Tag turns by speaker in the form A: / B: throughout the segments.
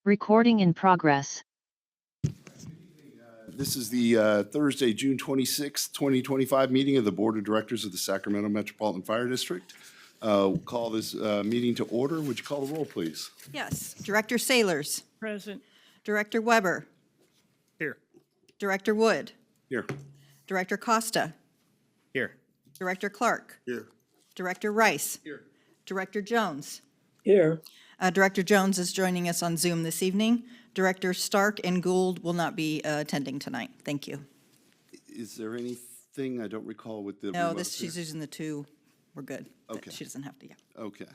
A: Recording in progress.
B: This is the Thursday, June 26th, 2025 meeting of the Board of Directors of the Sacramento Metropolitan Fire District. We'll call this meeting to order. Would you call the roll, please?
C: Yes. Director Sailors.
D: Present.
C: Director Weber.
D: Here.
C: Director Wood.
B: Here.
C: Director Costa.
D: Here.
C: Director Clark.
B: Here.
C: Director Rice.
B: Here.
C: Director Jones.
D: Here.
C: Director Jones is joining us on Zoom this evening. Director Stark and Gould will not be attending tonight. Thank you.
B: Is there anything I don't recall with the
C: No,
B: remote
C: she's
B: there?
C: using the two. We're good.
B: Okay.
C: She doesn't have to, yeah.
B: Okay.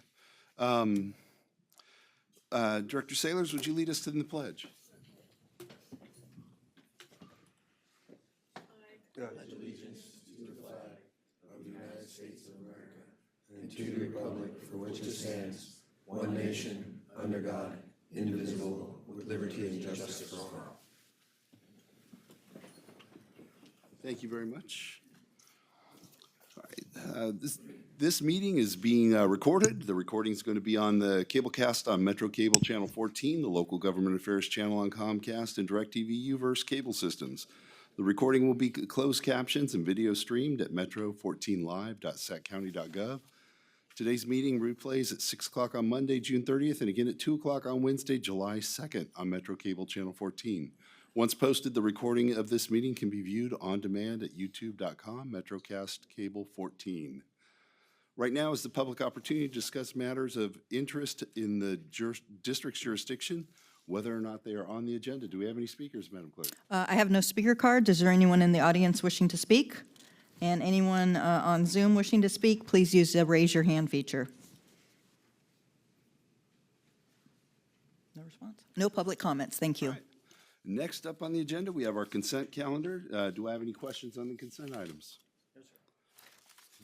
B: Director Sailors, would you lead us in the pledge?
E: and to the republic for which it stands, one nation, under God, indivisible, with liberty and justice for all.
B: Thank you very much. All right. This meeting is being recorded. The recording is going to be on the cablecast on Metro Cable Channel 14, the local government affairs channel on Comcast, and DirecTV Uverse cable systems. The recording will be closed captions and video streamed at metro14live.saccounty.gov. Today's meeting replays at 6 o'clock on Monday, June 30th, and again at 2 o'clock on Wednesday, July 2nd on Metro Cable Channel 14. Once posted, the recording of this meeting can be viewed on demand at youtube.com, Metrocast Cable 14. Right now is the public opportunity to discuss matters of interest in the district's jurisdiction, whether or not they are on the agenda. Do we have any speakers, Madam Clerk?
C: I have no speaker cards. Is there anyone in the audience wishing to speak? And anyone on Zoom wishing to speak, please use the raise your hand feature. No response? No public comments. Thank you.
B: All right. Next up on the agenda, we have our consent calendar. Do I have any questions on the consent items?
D: No,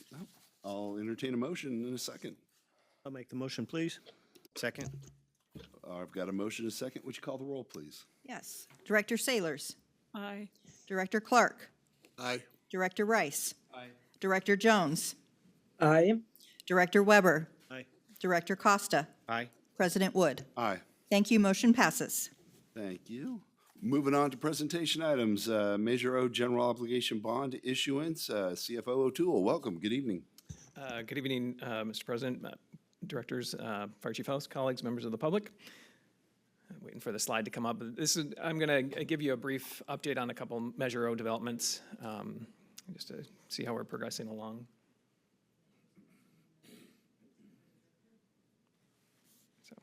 D: sir.
B: No. I'll entertain a motion in a second.
D: I'll make the motion, please. Second.
B: I've got a motion and a second. Would you call the roll, please?
C: Yes. Director Sailors.
D: Aye.
C: Director Clark.
E: Aye.
C: Director Rice.
D: Aye.
C: Director Jones.
D: Aye.
C: Director Weber.
D: Aye.
C: Director Costa.
D: Aye.
C: President Wood.
B: Aye.
C: Thank you. Motion passes.
B: Thank you. Moving on to presentation items, Measure O General Obligation Bond Issuance, CFO O'Toole, welcome, good evening.
F: Good evening, Mr. President, directors, Fire Chief House, colleagues, members of the public. Waiting for the slide to come up. I'm going to give you a brief update on a couple Measure O developments, just to see how we're progressing along. So.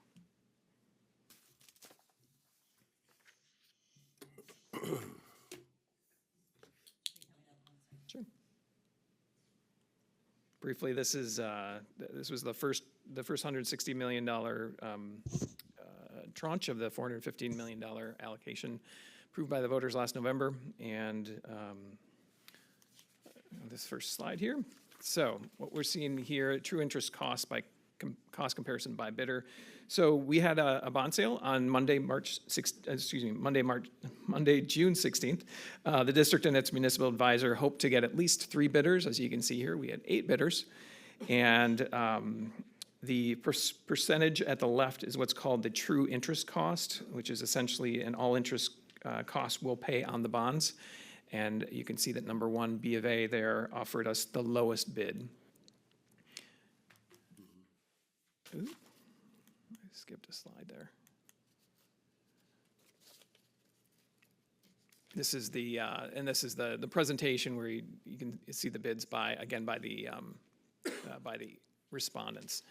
F: Sure. Briefly, this was the first $160 million tranche of the $415 million allocation approved by the voters last November. And this first slide here. So what we're seeing here, true interest cost by cost comparison by bidder. So we had a bond sale on Monday, June 16th. The district and its municipal advisor hoped to get at least 3 bidders. As you can see here, we had 8 bidders. And the percentage at the left is what's called the true interest cost, which is essentially an all interest cost we'll pay on the bonds. And you can see that number 1, B of A there, offered us the lowest bid. Ooh, I skipped a slide there. This is the presentation where you can see the bids by the respondents.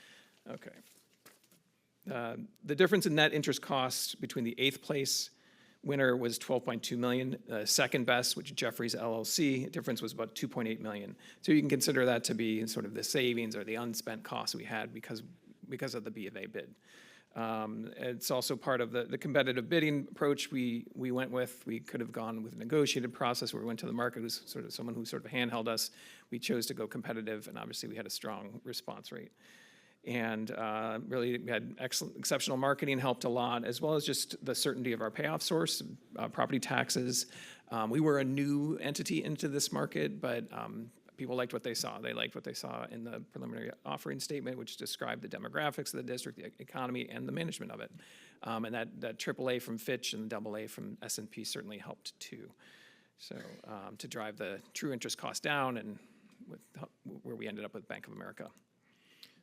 F: Okay. The difference in net interest costs between the 8th place winner was $12.2 million. Second best, which is Jeffries LLC, difference was about $2.8 million. So you can consider that to be sort of the savings or the unspent costs we had because of the B of A bid. It's also part of the competitive bidding approach we went with. We could have gone with a negotiated process where we went to the market, who's sort of someone who sort of handheld us. We chose to go competitive, and obviously we had a strong response rate. And really, we had exceptional marketing helped a lot, as well as just the certainty of our payoff source, property taxes. We were a new entity into this market, but people liked what they saw. They liked what they saw in the preliminary offering statement, which described the demographics of the district, the economy, and the management of it. And that AAA from Fitch and AA from S&P certainly helped too. So to drive the true interest cost down, and where we ended up with Bank of America.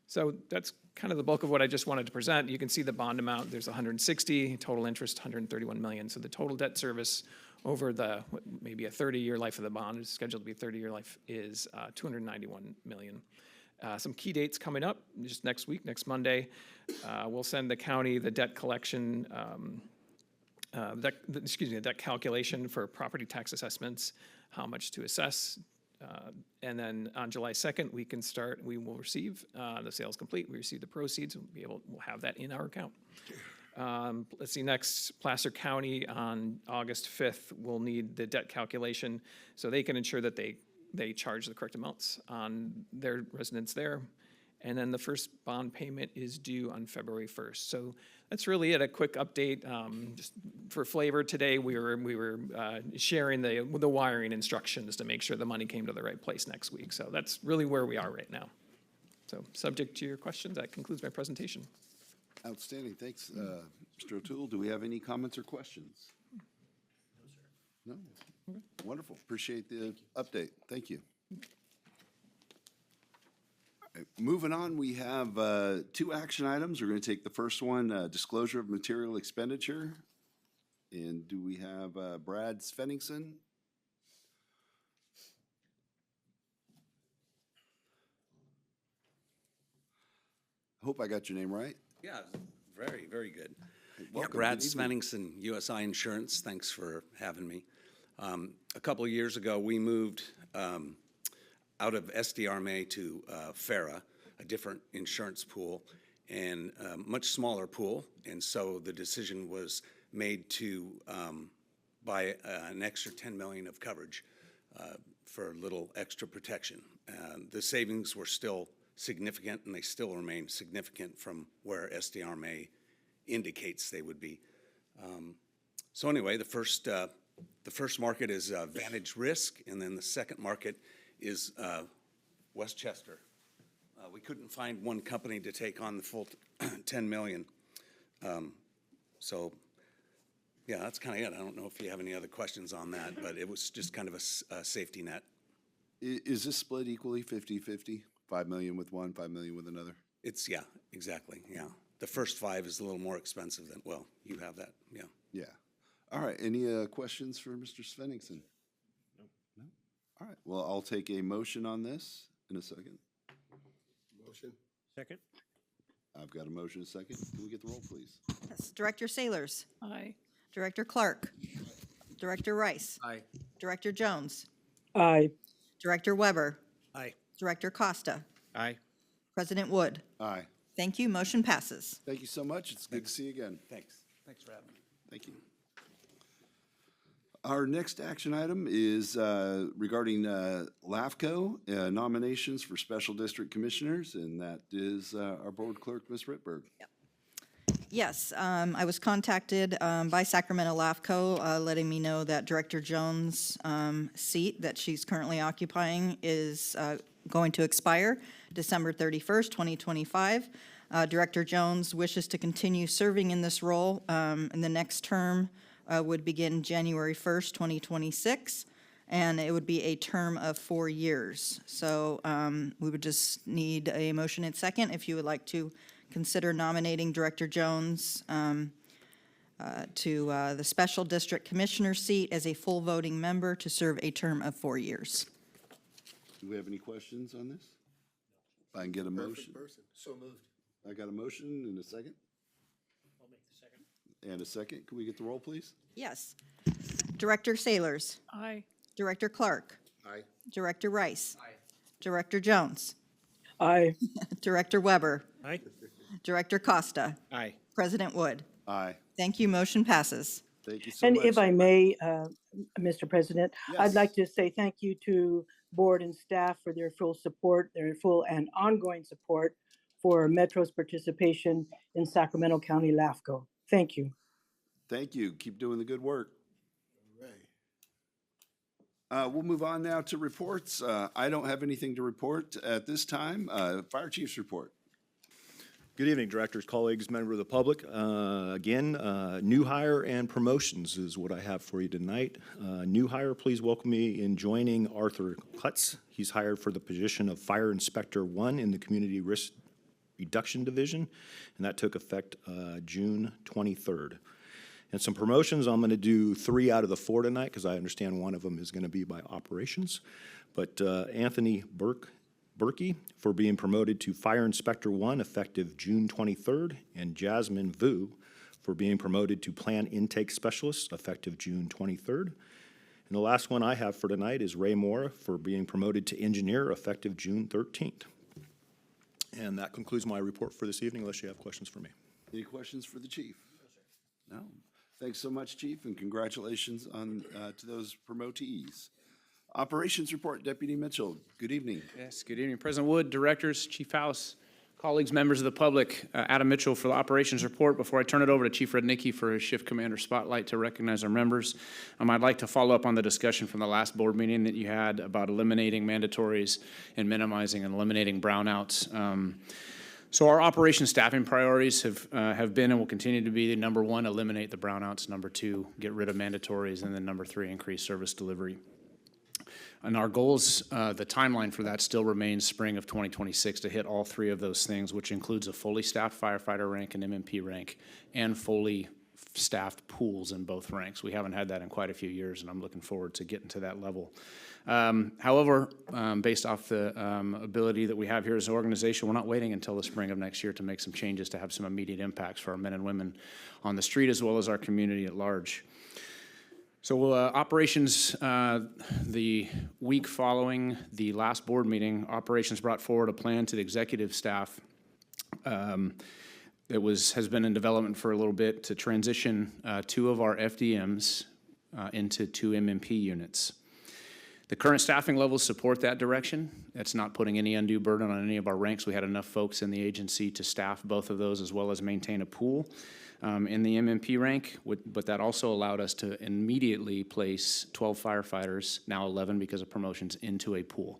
F: So that's kind of the bulk of what I just wanted to present. You can see the bond amount, there's 160, total interest 131 million. So the total debt service over the, maybe a 30-year life of the bond, is scheduled to be a 30-year life, is 291 million. Some key dates coming up, just next week, next Monday, we'll send the county the debt collection, the debt calculation for property tax assessments, how much to assess. And then on July 2nd, we will receive, the sale's complete, we receive the proceeds, we'll have that in our account. Let's see, next, Placer County on August 5th will need the debt calculation so they can ensure that they charge the correct amounts on their residents there. And then the first bond payment is due on February 1st. So that's really it, a quick update. Just for flavor, today we were sharing the wiring instructions to make sure the money came to the right place next week. So that's really where we are right now. So subject to your questions, that concludes my presentation.
B: Outstanding. Thanks, Mr. O'Toole. Do we have any comments or questions? No, sir. No? Wonderful. Appreciate the update. Thank you. All right, moving on, we have 2 action items. We're going to take the first one, disclosure of material expenditure. And do we have Brad Svenningson? Hope I got your name right.
A: Yeah, very, very good. Yeah,
B: Welcome.
A: Brad
B: Good evening.
A: Svenningson, USI Insurance, thanks for having me. A couple of years ago, we moved out of SDRMA to FARA, a different insurance pool, and a much smaller pool, and so the decision was made to buy an extra 10 million of coverage for a little extra protection. The savings were still significant, and they still remain significant from where SDRMA indicates they would be. So anyway, the first market is Vantage Risk, and then the second market is Westchester. We couldn't find one company to take on the full 10 million. So yeah, that's kind of it. I don't know if you have any other questions on that, but it was just kind of a safety net.
B: Is this split equally 50-50? 5 million with one, 5 million with another?
A: It's, yeah, exactly, yeah. The first 5 is a little more expensive than, well, you have that, yeah.
B: Yeah. All right. Any questions for Mr. Svenningson? No. All right. Well, I'll take a motion on this in a second.
E: Motion.
D: Second?
B: I've got a motion, a second. Can we get the roll, please?
C: Yes. Director Sailors.
F: Aye.
C: Director Clark. Director Rice.
E: Aye.
C: Director Jones.
D: Aye.
C: Director Weber.
D: Aye.
C: Director Costa.
D: Aye.
C: President Wood.
B: Aye.
C: Thank you. Motion passes.
B: Thank you so much. It's good to see you again.
A: Thanks for having me.
B: Thank you. Our next action item is regarding LAFCO nominations for special district commissioners, and that is our board clerk, Ms. Rittberg.
C: Yes, I was contacted by Sacramento LAFCO, letting me know that Director Jones' seat that she's currently occupying is going to expire December 31st, 2025. Director Jones wishes to continue serving in this role, and the next term would begin January 1st, 2026, and it would be a term of 4 years. So we would just need a motion and second if you would like to consider nominating Director Jones to the Special District Commissioner seat as a full voting member to serve a term of 4 years.
B: Do we have any questions on this? If I can get a motion.
E: Person. So moved.
B: I got a motion and a second?
D: I'll make the second.
B: And a second. Can we get the roll, please?
C: Yes. Director Sailors.
F: Aye.
C: Director Clark.
E: Aye.
C: Director Rice.
E: Aye.
C: Director Jones.
D: Aye.
C: Director Weber.
D: Aye.
C: Director Costa.
D: Aye.
C: President Wood.
B: Aye.
C: Thank you. Motion passes.
B: Thank you so
G: And
B: much.
G: if I may, Mr. President,
B: Yes.
G: I'd like to say thank you to board and staff for their full support, their full and ongoing support for Metro's participation in Sacramento County LAFCO. Thank you.
B: Thank you. Keep doing the good work.
E: Right.
B: We'll move on now to reports. I don't have anything to report at this time. Fire Chief's report.
H: Good evening, directors, colleagues, member of the public. Again, new hire and promotions is what I have for you tonight. New hire, please welcome me in joining Arthur Klutz. He's hired for the position of Fire Inspector 1 in the Community Risk Reduction Division, and that took effect June 23rd. And some promotions, I'm going to do 3 out of the 4 tonight because I understand one of them is going to be by operations. But Anthony Berkey for being promoted to Fire Inspector 1 effective June 23rd, and Jasmine Vu for being promoted to Plan Intake Specialist effective June 23rd. And the last one I have for tonight is Ray Moore for being promoted to Engineer effective June 13th. And that concludes my report for this evening, unless you have questions for me.
B: Any questions for the chief? No. Thanks so much, Chief, and congratulations on to those promotees. Operations report, Deputy Mitchell. Good evening.
I: Yes, good evening, President Wood, directors, Chief House, colleagues, members of the public. Adam Mitchell for the operations report. Before I turn it over to Chief Rudnicki for his shift commander spotlight to recognize our members, I'd like to follow up on the discussion from the last board meeting that you had about eliminating mandatories and minimizing and eliminating brownouts. So our operations staffing priorities have been and will continue to be number 1, eliminate the brownouts, number 2, get rid of mandatories, and then number 3, increase service delivery. And our goals, the timeline for that still remains spring of 2026 to hit all 3 of those things, which includes a fully staffed firefighter rank and MMP rank, and fully staffed pools in both ranks. We haven't had that in quite a few years, and I'm looking forward to getting to that level. However, based off the ability that we have here as an organization, we're not waiting until the spring of next year to make some changes to have some immediate impacts for our men and women on the street as well as our community at large. So operations, the week following the last board meeting, operations brought forward a plan to the executive staff that has been in development for a little bit to transition 2 of our FDMs into 2 MMP units. The current staffing levels support that direction. That's not putting any undue burden on any of our ranks. We had enough folks in the agency to staff both of those as well as maintain a pool in the MMP rank, but that also allowed us to immediately place 12 firefighters, now 11 because of promotions, into a pool.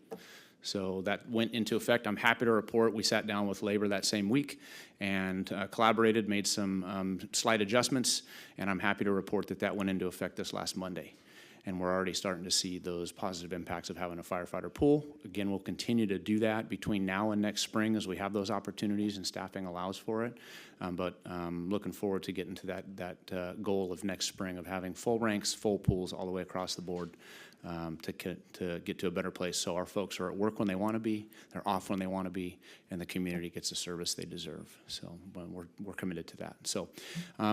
I: So that went into effect. I'm happy to report we sat down with labor that same week and collaborated, made some slight adjustments, and I'm happy to report that that went into effect this last Monday. And we're already starting to see those positive impacts of having a firefighter pool. Again, we'll continue to do that between now and next spring as we have those opportunities and staffing allows for it. But looking forward to getting to that goal of next spring of having full ranks, full pools all the way across the board to get to a better place. So our folks are at work when they want to be, they're off when they want to be, and the community gets the service they deserve. So we're committed to that. So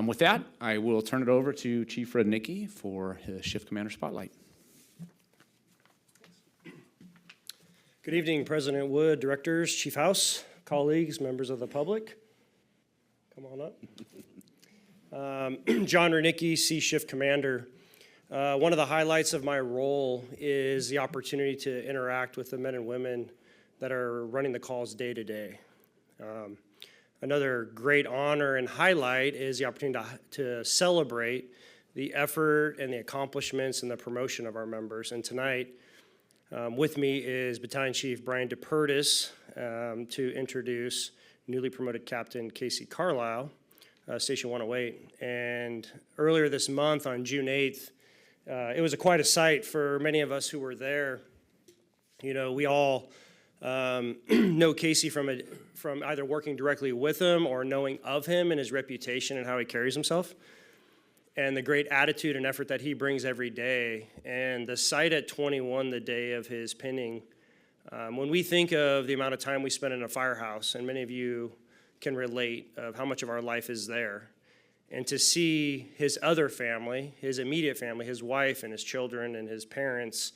I: with that, I will turn it over to Chief Rudnicki for his shift commander spotlight.
J: Good evening, President Wood, directors, Chief House, colleagues, members of the public. Come on up. John Rudnicki, C Shift Commander. One of the highlights of my role is the opportunity to interact with the men and women that are running the calls day to day. Another great honor and highlight is the opportunity to celebrate the effort and the accomplishments and the promotion of our members. And tonight, with me is Battalion Chief Brian DePurtis to introduce newly promoted Captain Casey Carlisle, Station 108. And earlier this month, on June 8th, it was quite a sight for many of us who were there. You know, we all know Casey from either working directly with him or knowing of him and his reputation and how he carries himself, and the great attitude and effort that he brings every day. And the sight at 21, the day of his pinning, when we think of the amount of time we spend in a firehouse, and many of you can relate of how much of our life is there, and to see his other family, his immediate family, his wife and his children and his parents,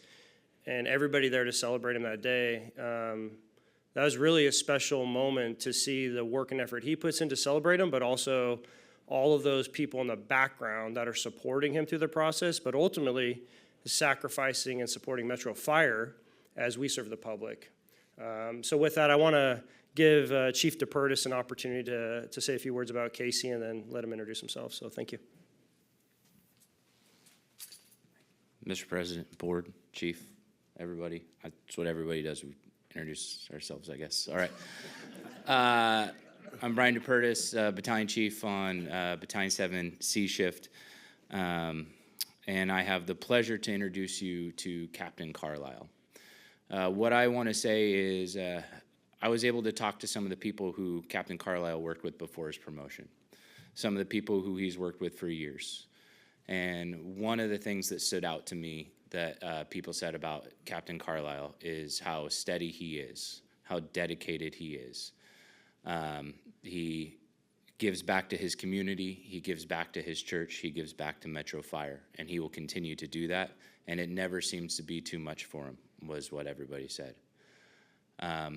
J: and everybody there to celebrate him that day, that was really a special moment to see the work and effort he puts in to celebrate him, but also all of those people in the background that are supporting him through the process, but ultimately sacrificing and supporting Metro Fire as we serve the public. So with that, I want to give Chief DePurtis an opportunity to say a few words about Casey and then let him introduce himself. So thank you.
K: Mr. President, Board, Chief, everybody. That's what everybody does. We introduce ourselves, I guess. All right. I'm Brian DePurtis, Battalion Chief on Battalion 7 C Shift. And I have the pleasure to introduce you to Captain Carlisle. What I want to say is I was able to talk to some of the people who Captain Carlisle worked with before his promotion, some of the people who he's worked with for years. And one of the things that stood out to me that people said about Captain Carlisle is how steady he is, how dedicated he is. He gives back to his community, he gives back to his church, he gives back to Metro Fire, and he will continue to do that, and it never seems to be too much for him, was what everybody said.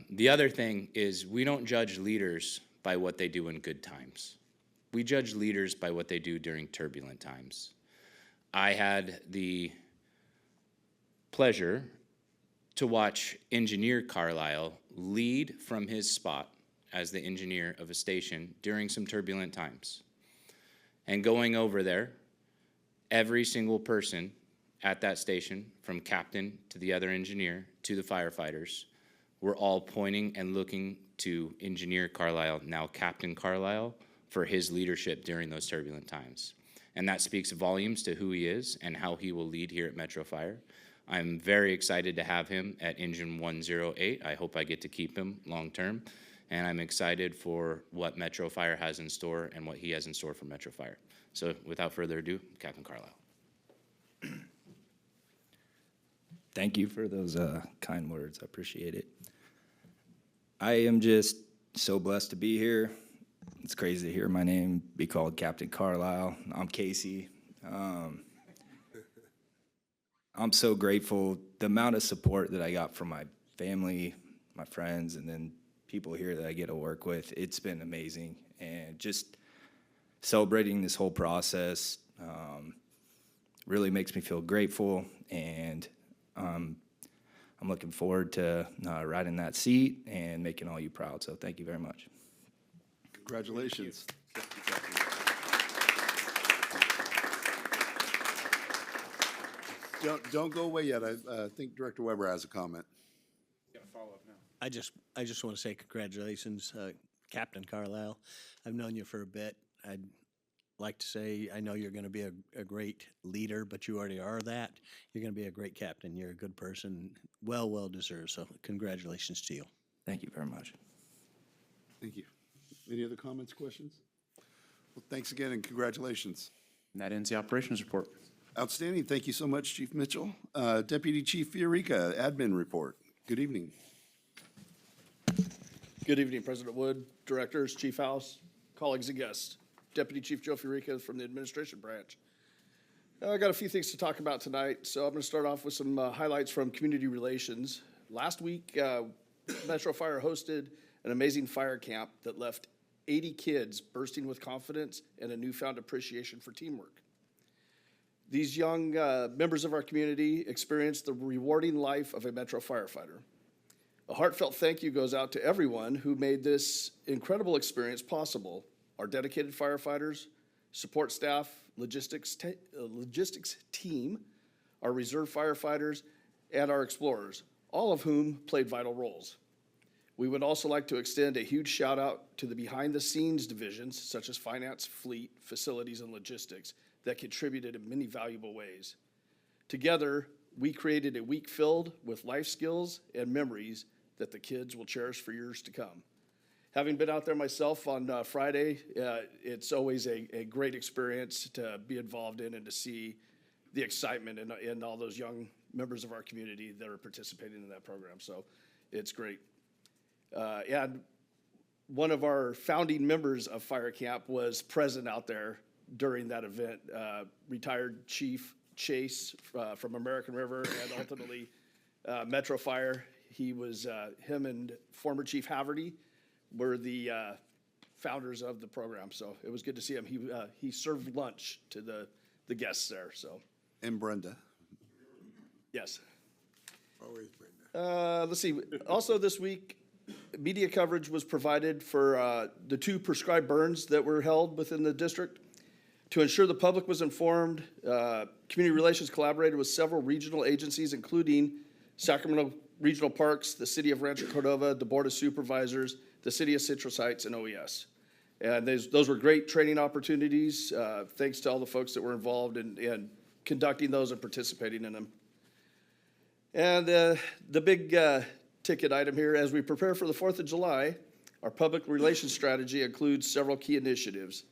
K: The other thing is we don't judge leaders by what they do in good times. We judge leaders by what they do during turbulent times. I had the pleasure to watch Engineer Carlisle lead from his spot as the engineer of a station during some turbulent times. And going over there, every single person at that station, from captain to the other engineer to the firefighters, were all pointing and looking to Engineer Carlisle, now Captain Carlisle, for his leadership during those turbulent times. And that speaks volumes to who he is and how he will lead here at Metro Fire. I'm very excited to have him at Engine 108. I hope I get to keep him long term. And I'm excited for what Metro Fire has in store and what he has in store for Metro Fire. So without further ado, Captain Carlisle.
L: Thank you for those kind words. I appreciate it. I am just so blessed to be here. It's crazy to hear my name be called Captain Carlisle. I'm Casey. I'm so grateful. The amount of support that I got from my family, my friends, and then people here that I get to work with, it's been amazing. And just celebrating this whole process really makes me feel grateful, and I'm looking forward to riding that seat and making all you proud. So thank you very much.
B: Congratulations. Don't go away yet. I think Director Weber has a comment.
M: I just want to say congratulations, Captain Carlisle. I've known you for a bit. I'd like to say I know you're going to be a great leader, but you already are that. You're going to be a great captain. You're a good person, well deserved. So congratulations to you.
L: Thank you very much.
B: Thank you. Any other comments, questions? Well, thanks again and congratulations.
I: And that ends the operations report.
B: Outstanding. Thank you so much, Chief Mitchell. Deputy Chief Fiorica, admin report. Good evening.
N: Good evening, President Wood, directors, Chief House, colleagues and guests. Deputy Chief Joe Fiorica from the administration branch. I got a few things to talk about tonight, so I'm going to start off with some highlights from community relations. Last week, Metro Fire hosted an amazing fire camp that left 80 kids bursting with confidence and a newfound appreciation for teamwork. These young members of our community experienced the rewarding life of a Metro firefighter. A heartfelt thank you goes out to everyone who made this incredible experience possible. Our dedicated firefighters, support staff, logistics team, our reserve firefighters, and our explorers, all of whom played vital roles. We would also like to extend a huge shout out to the behind-the-scenes divisions, such as finance, fleet, facilities, and logistics, that contributed in many valuable ways. Together, we created a week filled with life skills and memories that the kids will cherish for years to come. Having been out there myself on Friday, it's always a great experience to be involved in and to see the excitement in all those young members of our community that are participating in that program. So it's great. And one of our founding members of Fire Camp was present out there during that event, retired Chief Chase from American River and ultimately Metro Fire. He was, him and former Chief Haverty were the founders of the program. So it was good to see him. He served lunch to the guests there, so.
B: And Brenda.
N: Yes.
E: Always Brenda.
N: Let's see, also this week, media coverage was provided for the 2 prescribed burns that were held within the district. To ensure the public was informed, Community Relations collaborated with several regional agencies, including Sacramento Regional Parks, the City of Rancho Cordova, the Board of Supervisors, the City of Citrus Heights, and OES. And those were great training opportunities. Thanks to all the folks that were involved in conducting those and participating in them. And the big ticket item here, as we prepare for the 4th of July, our public relations strategy includes several key initiatives.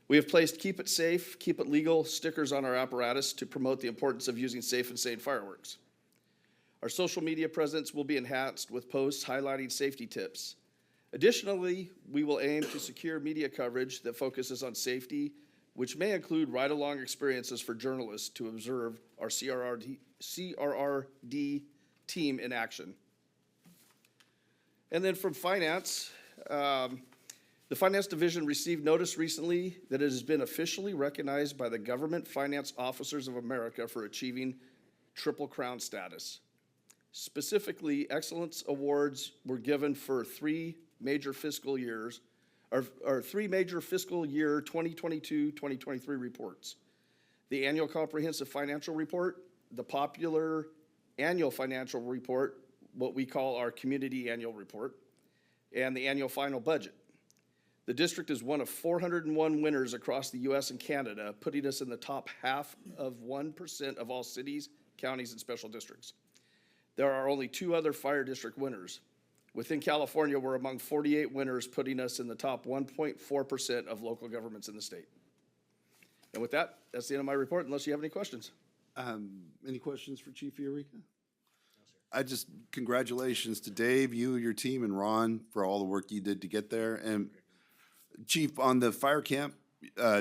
N: We have placed "Keep It Safe, Keep It Legal" stickers on our apparatus to promote the importance of using safe and sane fireworks. Our social media presence will be enhanced with posts highlighting safety tips. Additionally, we will aim to secure media coverage that focuses on safety, which may include ride-along experiences for journalists to observe our CRRD team in action. And then from finance, the Finance Division received notice recently that it has been officially recognized by the Government Finance Officers of America for achieving Triple Crown status. Specifically, excellence awards were given for three major fiscal year 2022-2023 reports. The Annual Comprehensive Financial Report, the popular Annual Financial Report, what we call our Community Annual Report, and the Annual Final Budget. The district is one of 401 winners across the U.S. and Canada, putting us in the top half of 1% of all cities, counties, and special districts. There are only 2 other fire district winners. Within California, we're among 48 winners, putting us in the top 1.4% of local governments in the state. And with that, that's the end of my report, unless you have any questions.
B: Any questions for Chief Eureka? Congratulations to Dave, you, your team, and Ron for all the work you did to get there. And Chief, on the fire camp,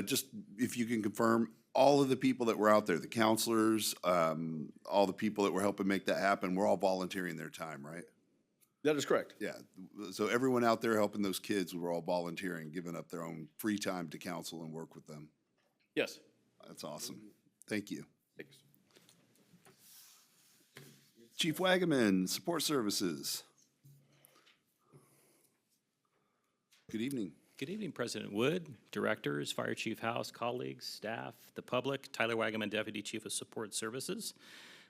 B: just if you can confirm, all of the people that were out there, the counselors, all the people that were helping make that happen, were all volunteering their time, right?
N: That is correct.
B: Yeah, so everyone out there helping those kids were all volunteering, giving up their own free time to counsel and work with them.
N: Yes.
B: That's awesome. Thank you.
N: Thanks.
B: Chief Wagaman, Support Services. Good evening.
O: Good evening, President Wood, directors, Fire Chief House, colleagues, staff, the public. Tyler Wagaman, Deputy Chief of Support Services,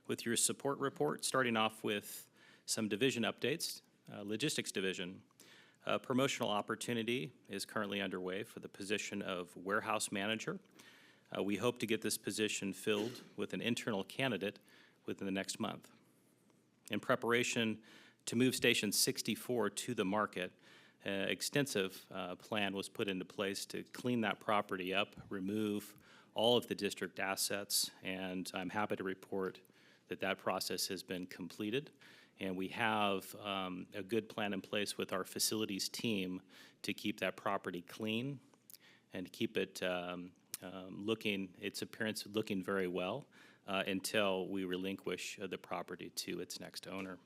O: with your support report, starting off with some division updates. Logistics Division. A promotional opportunity is currently underway for the position of warehouse manager. We hope to get this position filled with an internal candidate within the next month. In preparation to move Station 64 to the market, extensive plan was put into place to clean that property up, remove all of the district assets, and I'm happy to report that that process has been completed. And we have a good plan in place with our facilities team to keep that property clean and to keep it its appearance looking very well until we relinquish the property to its next owner.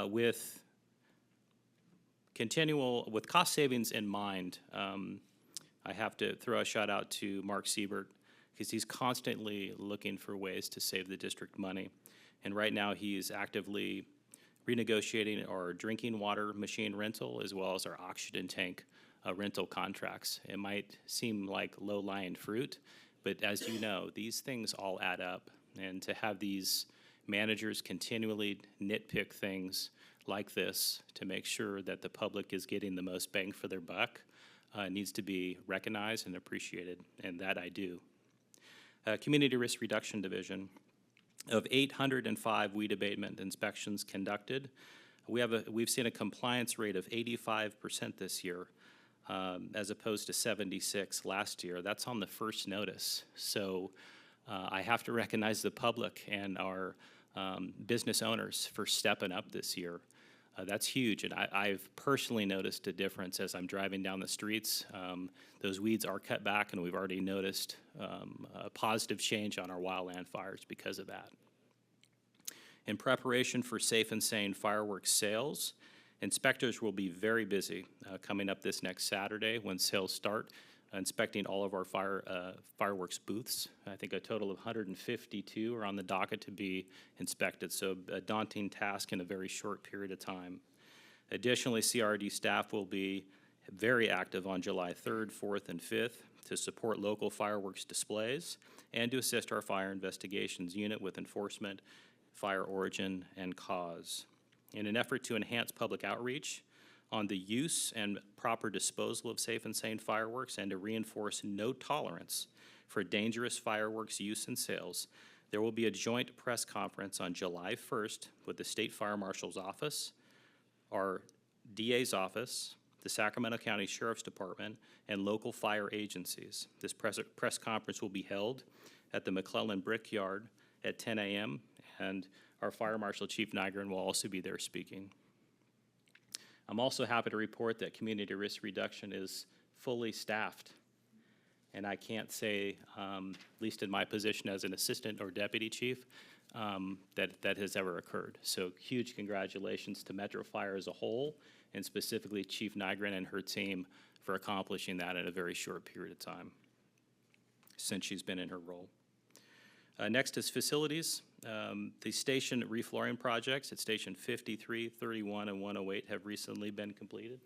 O: With cost savings in mind, I have to throw a shout out to Mark Siebert, because he's constantly looking for ways to save the district money. And right now he's actively renegotiating our drinking water machine rental as well as our oxygen tank rental contracts. It might seem like low-lying fruit, but as you know, these things all add up. And to have these managers continually nitpick things like this to make sure that the public is getting the most bang for their buck needs to be recognized and appreciated, and that I do. Community Risk Reduction Division. Of 805 weed abatement inspections conducted, we've seen a compliance rate of 85% this year, as opposed to 76 last year. That's on the first notice. So I have to recognize the public and our business owners for stepping up this year. That's huge, and I've personally noticed a difference as I'm driving down the streets. Those weeds are cut back, and we've already noticed a positive change on our wildland fires because of that. In preparation for safe and sane fireworks sales, inspectors will be very busy coming up this next Saturday when sales start, inspecting all of our fireworks booths. I think a total of 152 are on the docket to be inspected, so a daunting task in a very short period of time. Additionally, CRD staff will be very active on July 3rd, 4th, and 5th to support local fireworks displays and to assist our fire investigations unit with enforcement, fire origin, and cause. In an effort to enhance public outreach on the use and proper disposal of safe and sane fireworks and to reinforce no tolerance for dangerous fireworks use and sales, there will be a joint press conference on July 1st with the State Fire Marshal's Office, our DA's office, the Sacramento County Sheriff's Department, and local fire agencies. This press conference will be held at the McClellan Brickyard at 10 a.m., and our Fire Marshal Chief Nygren will also be there speaking. I'm also happy to report that Community Risk Reduction is fully staffed. And I can't say, at least in my position as an assistant or deputy chief, that has ever occurred. So huge congratulations to Metro Fire as a whole, and specifically Chief Nygren and her team for accomplishing that in a very short period of time since she's been in her role. Next is facilities. The station reflooring projects at Station 53, 31, and 108 have recently been completed.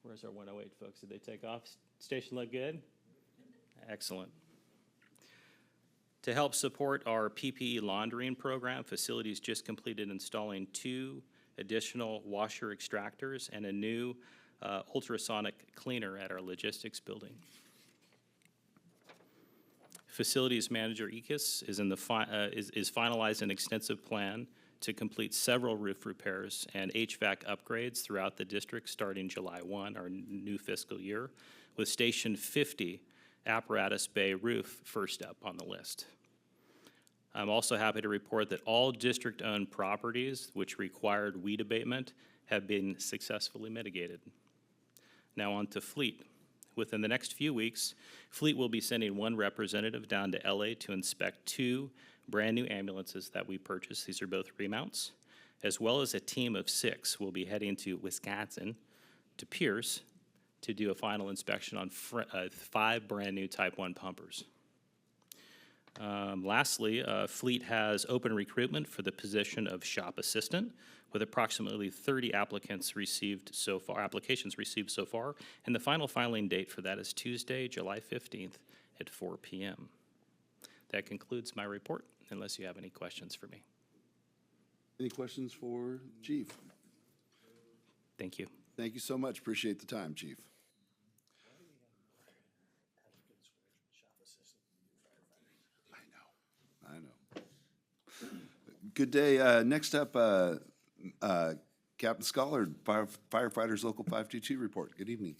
O: Where's our 108 folks? Did they take off? Station look good? Excellent. To help support our PPE laundering program, facilities just completed installing 2 additional washer extractors and a new ultrasonic cleaner at our logistics building. Facilities Manager Ekis is finalizing an extensive plan to complete several roof repairs and HVAC upgrades throughout the district starting July 1, our new fiscal year, with Station 50 Apparatus Bay roof first up on the list. I'm also happy to report that all district-owned properties which required weed abatement have been successfully mitigated. Now on to Fleet. Within the next few weeks, Fleet will be sending 1 representative down to LA to inspect 2 brand-new ambulances that we purchased. These are both remounts, as well as a team of 6 will be heading to Wisconsin, to Pierce, to do a final inspection on 5 brand-new Type 1 pumpers. Lastly, Fleet has open recruitment for the position of shop assistant, with approximately 30 applications received so far, and the final filing date for that is Tuesday, July 15th at 4 p.m. That concludes my report, unless you have any questions for me.
B: Any questions for Chief?
O: Thank you.
B: Thank you so much. Appreciate the time, Chief. I know. Good day. Next up, Captain Schollard, Firefighters Local 522 report. Good evening.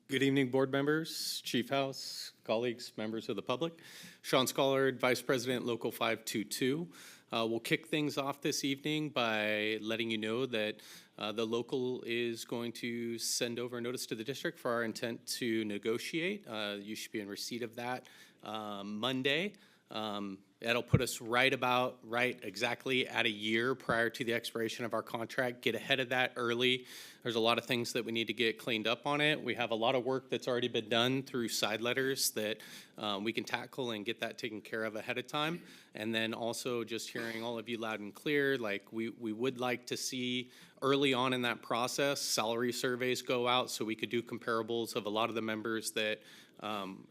P: Good evening, board members, Chief House, colleagues, members of the public. Sean Schollard, Vice President, Local 522. We'll kick things off this evening by letting you know that the local is going to send over a notice to the district for our intent to negotiate. You should be in receipt of that Monday. That'll put us right exactly at a year prior to the expiration of our contract. Get ahead of that early. There's a lot of things that we need to get cleaned up on it. We have a lot of work that's already been done through side letters that we can tackle and get that taken care of ahead of time. And then also just hearing all of you loud and clear, like we would like to see early on in that process, salary surveys go out so we could do comparables of a lot of the members that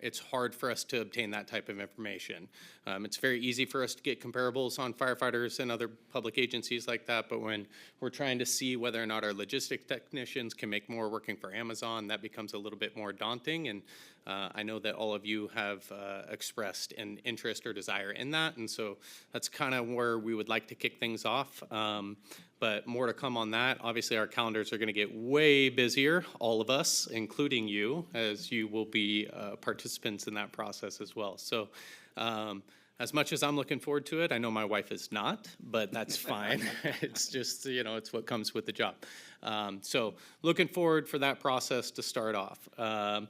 P: it's hard for us to obtain that type of information. It's very easy for us to get comparables on firefighters and other public agencies like that, but when we're trying to see whether or not our logistics technicians can make more working for Amazon, that becomes a little bit more daunting. And I know that all of you have expressed an interest or desire in that, and so that's kind of where we would like to kick things off. But more to come on that. Obviously, our calendars are going to get way busier, all of us, including you, as you will be participants in that process as well. So as much as I'm looking forward to it, I know my wife is not, but that's fine. It's just, it's what comes with the job. So looking forward for that process to start off. I'll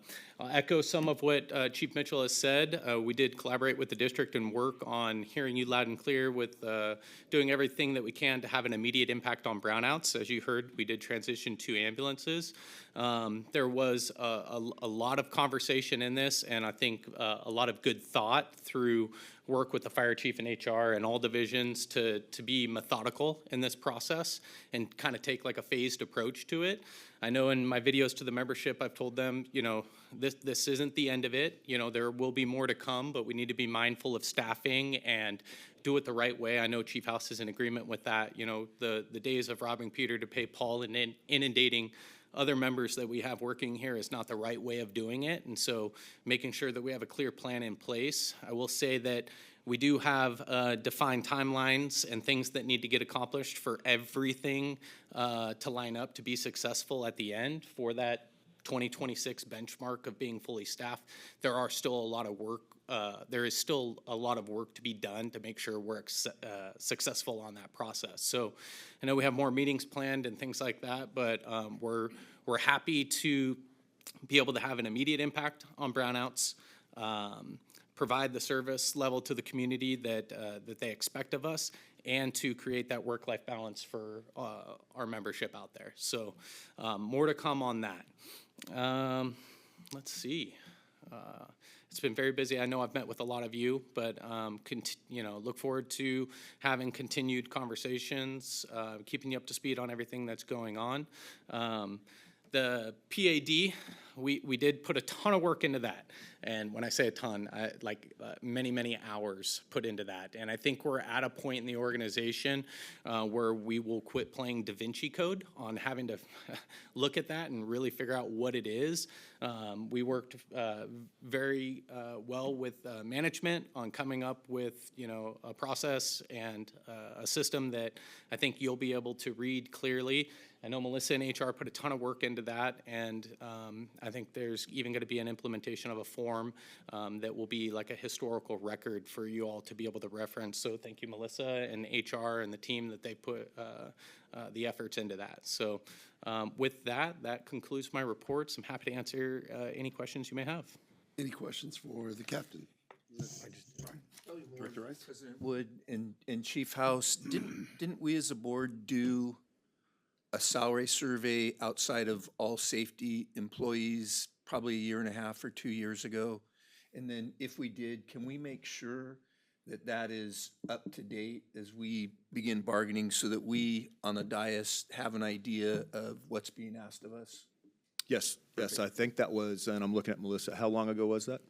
P: echo some of what Chief Mitchell has said. We did collaborate with the district and work on hearing you loud and clear with doing everything that we can to have an immediate impact on brownouts. As you heard, we did transition 2 ambulances. There was a lot of conversation in this, and I think a lot of good thought through work with the fire chief and HR and all divisions to be methodical in this process and kind of take like a phased approach to it. I know in my videos to the membership, I've told them, this isn't the end of it. There will be more to come, but we need to be mindful of staffing and do it the right way. I know Chief House is in agreement with that. The days of robbing Peter to pay Paul and inundating other members that we have working here is not the right way of doing it. And so making sure that we have a clear plan in place. I will say that we do have defined timelines and things that need to get accomplished for everything to line up to be successful at the end for that 2026 benchmark of being fully staffed. There are still a lot of work. There is still a lot of work to be done to make sure we're successful on that process. So I know we have more meetings planned and things like that, but we're happy to be able to have an immediate impact on brownouts, provide the service level to the community that they expect of us, and to create that work-life balance for our membership out there. So more to come on that. Let's see. It's been very busy. I know I've met with a lot of you, but look forward to having continued conversations, keeping you up to speed on everything that's going on. The PAD, we did put a ton of work into that. And when I say a ton, many, many hours put into that. And I think we're at a point in the organization where we will quit playing Da Vinci Code on having to look at that and really figure out what it is. We worked very well with management on coming up with, a process and a system that I think you'll be able to read clearly. I know Melissa and HR put a ton of work into that, and I think there's even going to be an implementation of a form that will be like a historical record for you all to be able to reference. So thank you, Melissa and HR and the team that they put the efforts into that. So with that, that concludes my reports. I'm happy to answer any questions you may have.
B: Any questions for the captain? Director Rice?
E: President Wood and Chief House, didn't we as a board do a salary survey outside of all safety employees probably a year and a half or 2 years ago? And then if we did, can we make sure that that is up to date as we begin bargaining so that we on the dais have an idea of what's being asked of us?
H: Yes, yes, I think that was, and I'm looking at Melissa, how long ago was that?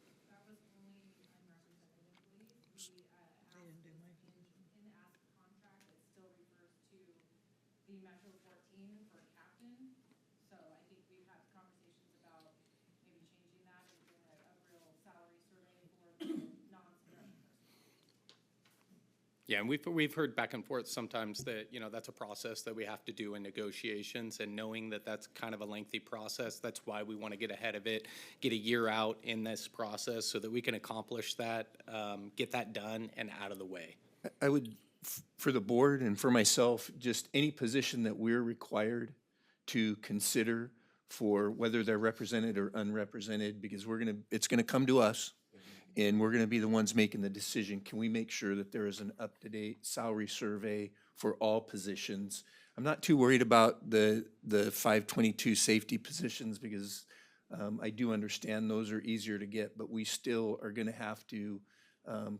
P: Yeah, and we've heard back and forth sometimes that, that's a process that we have to do in negotiations, and knowing that that's kind of a lengthy process, that's why we want to get ahead of it, get a year out in this process so that we can accomplish that, get that done and out of the way.
E: I would, for the board and for myself, just any position that we're required to consider for whether they're represented or unrepresented, because it's gonna come to us. And we're going to be the ones making the decision. Can we make sure that there is an up-to-date salary survey for all positions? I'm not too worried about the 522 safety positions because I do understand those are easier to get, but we still are going to have to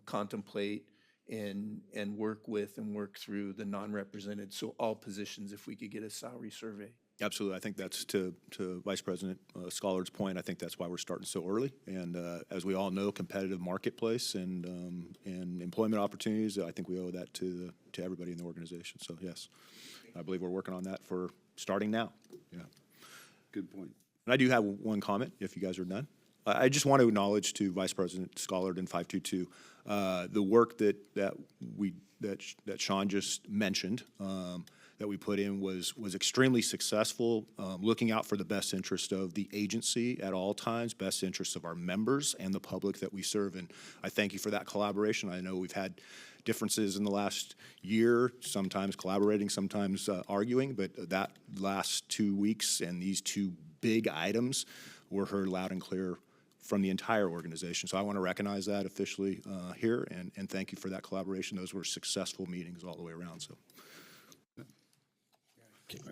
E: contemplate and work with and work through the non-represented. So all positions, if we could get a salary survey.
H: Absolutely. I think that's to Vice President Scollard's point. I think that's why we're starting so early. And as we all know, competitive marketplace and employment opportunities, I think we owe that to everybody in the organization. So yes, I believe we're working on that for starting now. Yeah.
B: Good point.
H: And I do have one comment, if you guys are done. I just want to acknowledge to Vice President Scollard and 522 the work that Sean just mentioned. That we put in was extremely successful, looking out for the best interest of the agency at all times, best interests of our members and the public that we serve. And I thank you for that collaboration. I know we've had differences in the last year, sometimes collaborating, sometimes arguing, but that last 2 weeks and these two big items were heard loud and clear from the entire organization. So I want to recognize that officially here and thank you for that collaboration. Those were successful meetings all the way around. So.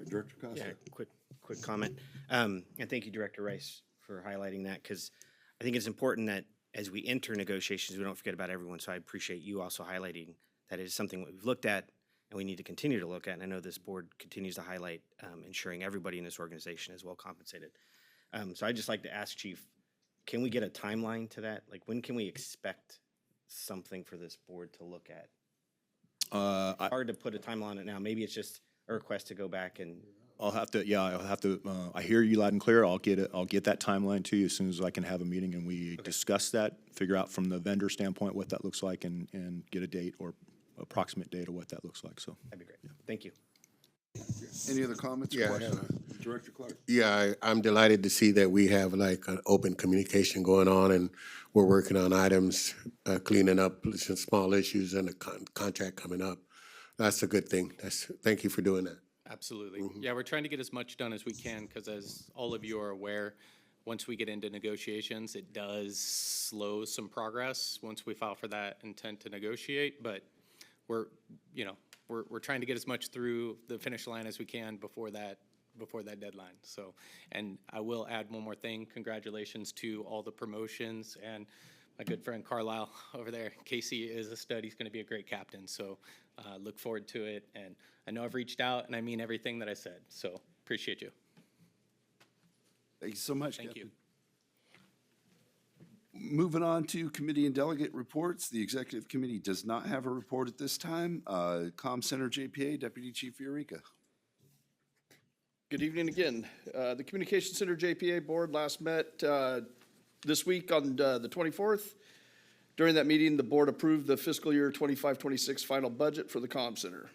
B: Director Costa.
Q: Yeah, quick comment. And thank you, Director Rice, for highlighting that, because I think it's important that as we enter negotiations, we don't forget about everyone. So I appreciate you also highlighting that it is something that we've looked at and we need to continue to look at. And I know this board continues to highlight ensuring everybody in this organization is well compensated. So I'd just like to ask Chief, can we get a timeline to that? Like, when can we expect something for this board to look at? Hard to put a timeline on it now. Maybe it's just a request to go back and.
H: I'll have to, I hear you loud and clear. I'll get that timeline to you as soon as I can have a meeting and we discuss that, figure out from the vendor standpoint what that looks like and get a date or approximate date of what that looks like, so.
Q: That'd be great. Thank you.
B: Any other comments or
R: Yeah,
B: questions? Director Clark?
R: Yeah, I'm delighted to see that we have like an open communication going on, and we're working on items, cleaning up some small issues and a contract coming up. That's a good thing. Thank you for doing that.
P: Absolutely. Yeah, we're trying to get as much done as we can because as all of you are aware, once we get into negotiations, it does slow some progress once we file for that intent to negotiate. But we're trying to get as much through the finish line as we can before that deadline. So, and I will add one more thing. Congratulations to all the promotions and my good friend Carlisle over there. Casey is a stud. He's going to be a great captain. So look forward to it. And I know I've reached out and I mean everything that I said. So appreciate you.
B: Thank you so much,
P: Thank
B: Captain.
P: you.
B: Moving on to committee and delegate reports. The executive committee does not have a report at this time. Com Center JPA, Deputy Chief Eureka.
N: Good evening again. The Communication Center JPA Board last met this week on the 24th. During that meeting, the board approved the fiscal year 25-26 final budget for the Comm Center.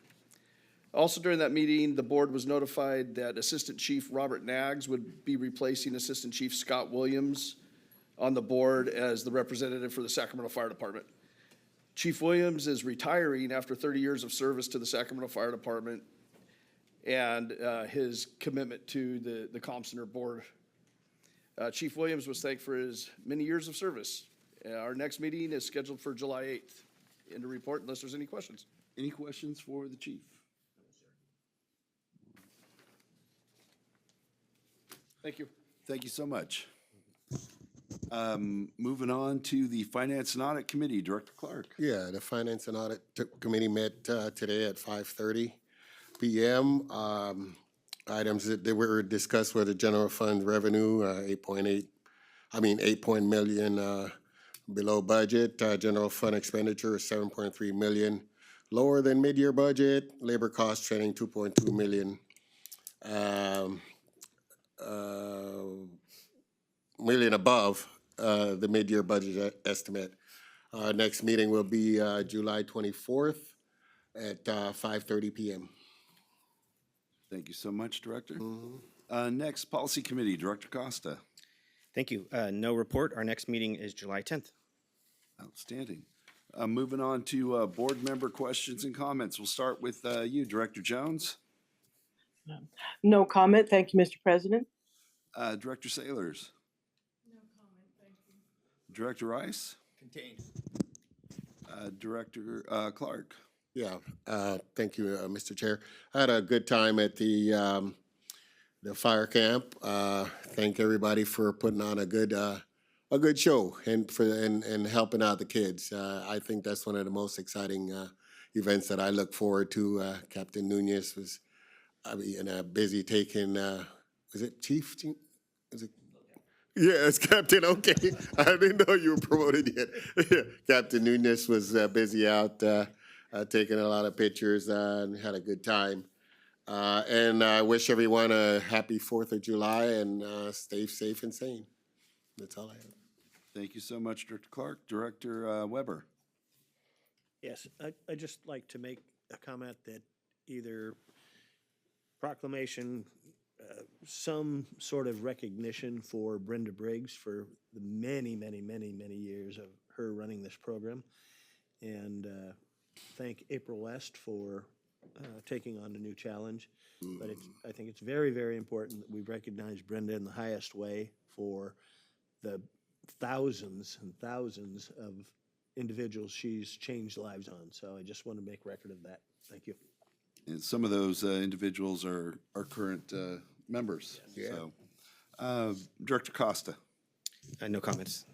N: Also during that meeting, the board was notified that Assistant Chief Robert Nags would be replacing Assistant Chief Scott Williams on the board as the representative for the Sacramento Fire Department. Chief Williams is retiring after 30 years of service to the Sacramento Fire Department and his commitment to the Comm Center board. Chief Williams was thanked for his many years of service. Our next meeting is scheduled for July 8th. End of report unless there's any questions.
B: Any questions for the chief?
N: Thank you.
B: Thank you so much. Moving on to the Finance and Audit Committee, Director Clark.
R: Yeah, the Finance and Audit Committee met today at 5:30 p.m. Items that were discussed were the general fund revenue, 8 million below budget. General fund expenditure is 7.3 million, lower than mid-year budget. Labor cost trending 2.2 million. Million above the mid-year budget estimate. Next meeting will be July 24th at 5:30 p.m.
B: Thank you so much, Director. Next, Policy Committee, Director Costa.
Q: Thank you. No report. Our next meeting is July 10th.
B: Outstanding. Moving on to board member questions and comments. We'll start with you, Director Jones.
G: No comment. Thank you, Mr. President.
B: Director Sailors. No comment, thank you. Director Rice.
E: Contained.
B: Director Clark.
R: Yeah, thank you, Mr. Chair. I had a good time at the fire camp. Thank everybody for putting on a good show and helping out the kids. I think that's one of the most exciting events that I look forward to. Captain Nunez was busy taking. Was it Chief? Is it? Yeah, it's Captain. Okay, I didn't know you were promoted yet. Yeah. Captain Nunez was busy out taking a lot of pictures and had a good time. And I wish everyone a happy 4th of July and stay safe and sane. That's all I have.
B: Thank you so much, Director Clark. Director Weber.
M: Yes, I'd just like to make a comment that either proclamation, some sort of recognition for Brenda Briggs for the many, many, many, many years of her running this program. And thank April West for taking on a new challenge. But I think it's very, very important that we recognize Brenda in the highest way for the thousands and thousands of individuals she's changed lives on. So I just want to make record of that. Thank you.
B: And some of those individuals are current members.
R: Yeah.
B: So, Director Costa.
Q: No comments.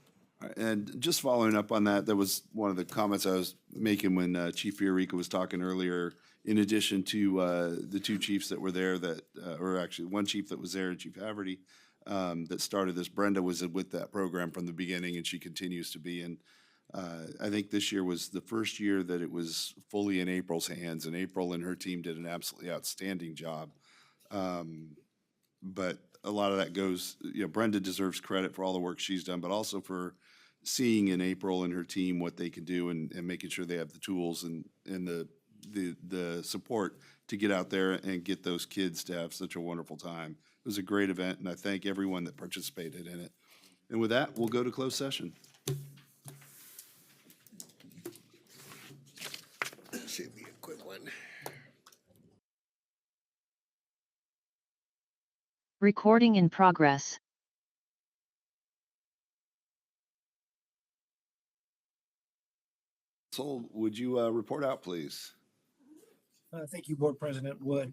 B: All right, and just following up on that, that was one of the comments I was making when Chief Fiorica was talking earlier. In addition to the two chiefs that were there that, or actually one chief that was there, Chief Haverty, that started this. Brenda was with that program from the beginning, and she continues to be. And I think this year was the first year that it was fully in April's hands, and April and her team did an absolutely outstanding job. But a lot of that goes, Brenda deserves credit for all the work she's done, but also for seeing in April and her team what they can do and making sure they have the tools and the support to get out there and get those kids to have such a wonderful time. It was a great event, and I thank everyone that participated in it. And with that, we'll go to closed session.
R: Should be a quick one.
S: Recording in progress.
B: So would you report out, please?
T: Thank you, Board President Wood.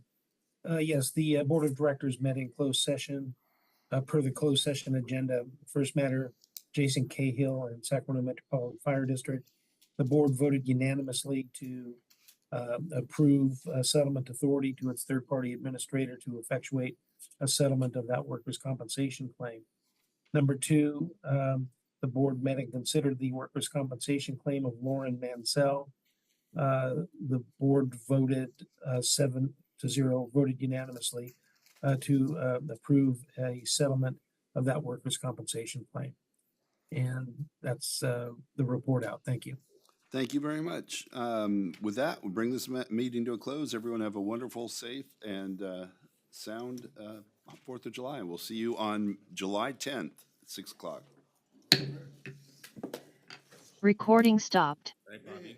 T: Yes, the Board of Directors met in closed session per the closed session agenda. First matter, Jason Cahill and Sacramento Metropolitan Fire District. The board voted unanimously to approve a settlement authority to its third-party administrator to effectuate a settlement of that workers' compensation claim. Number two, the board met and considered the workers' compensation claim of Lauren Mansell. The board voted 7-0, voted unanimously to approve a settlement of that workers' compensation claim. And that's the report out. Thank you.
B: Thank you very much. With that, we'll bring this meeting to a close. Everyone have a wonderful, safe, and sound 4th of July. And we'll see you on July 10th at 6 o'clock.
S: Recording stopped.
P: Right, Bobby?